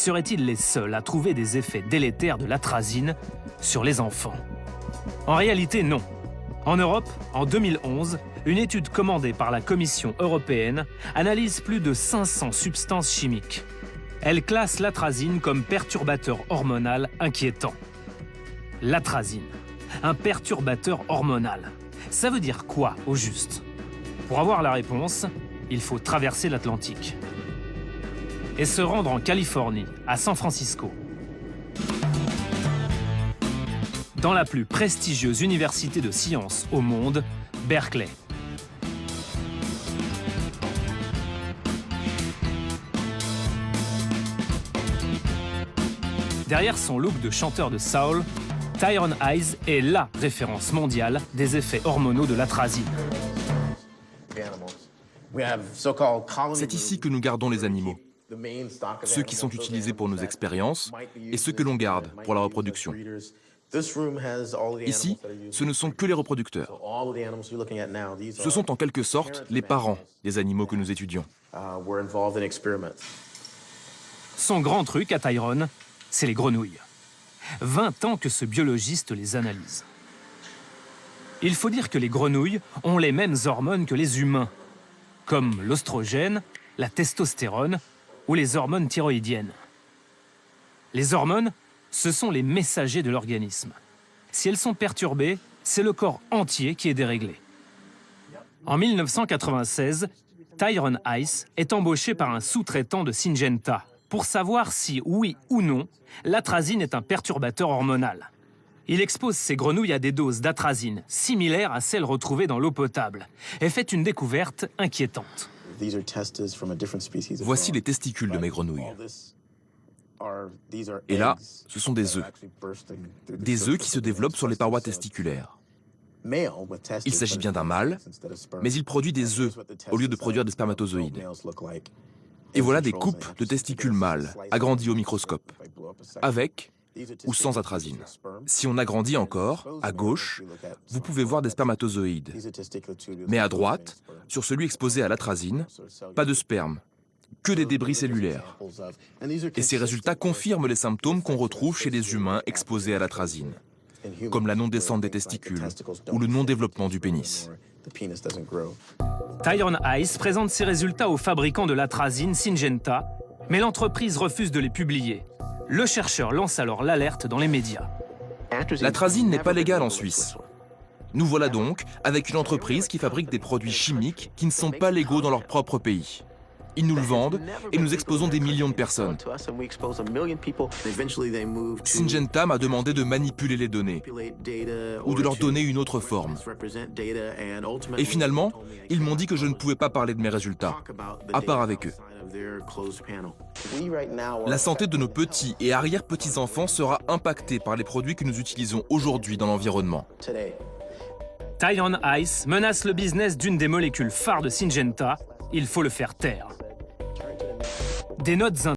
seraient-ils les seuls à trouver des effets délétères de l'atrazine sur les enfants? En réalité, non. En Europe, en 2011, une étude commandée par la Commission européenne analyse plus de 500 substances chimiques. Elle classe l'atrazine comme perturbateur hormonal inquiétant. L'atrazine, un perturbateur hormonal. Ça veut dire quoi, au juste? Pour avoir la réponse, il faut traverser l'Atlantique et se rendre en Californie, à San Francisco. Dans la plus prestigieuse université de sciences au monde, Berkeley. Derrière son look de chanteur de soul, Tyrone Hayes est LA référence mondiale des effets hormonaux de l'atrazine. C'est ici que nous gardons les animaux, ceux qui sont utilisés pour nos expériences et ceux que l'on garde pour la reproduction. Ici, ce ne sont que les reproducteurs. Ce sont en quelque sorte les parents des animaux que nous étudions. Son grand truc à Tyrone, c'est les grenouilles. 20 ans que ce biologiste les analyse. Il faut dire que les grenouilles ont les mêmes hormones que les humains, comme l'oestrogène, la testostérone ou les hormones thyroïdiennes. Les hormones, ce sont les messagers de l'organisme. Si elles sont perturbées, c'est le corps entier qui est déréglé. En 1996, Tyrone Hayes est embauché par un sous-traitant de Syngenta pour savoir si, oui ou non, l'atrazine est un perturbateur hormonal. Il expose ses grenouilles à des doses d'atrazine similaires à celles retrouvées dans l'eau potable et fait une découverte inquiétante. Voici les testicules de mes grenouilles. Et là, ce sont des œufs. Des œufs qui se développent sur les parois testiculaires. Il s'agit bien d'un mâle, mais il produit des œufs au lieu de produire des spermatozoïdes. Et voilà des coupes de testicules mâles, agrandies au microscope, avec ou sans atrazine. Si on agrandit encore, à gauche, vous pouvez voir des spermatozoïdes. Mais à droite, sur celui exposé à l'atrazine, pas de sperme, que des débris cellulaires. Et ces résultats confirment les symptômes qu'on retrouve chez les humains exposés à l'atrazine, comme la non-descente des testicules ou le non-développement du pénis. Tyrone Hayes présente ses résultats au fabricant de l'atrazine, Syngenta, mais l'entreprise refuse de les publier. Le chercheur lance alors l'alerte dans les médias. L'atrazine n'est pas légale en Suisse. Nous voilà donc avec une entreprise qui fabrique des produits chimiques qui ne sont pas légaux dans leur propre pays. Ils nous le vendent et nous exposons des millions de personnes. Syngenta m'a demandé de manipuler les données ou de leur donner une autre forme. Et finalement, ils m'ont dit que je ne pouvais pas parler de mes résultats, à part avec eux. La santé de nos petits et arrière-petits-enfants sera impactée par les produits que nous utilisons aujourd'hui dans l'environnement. Tyrone Hayes menace le business d'une des molécules phares de Syngenta. Il faut le faire taire. Des notes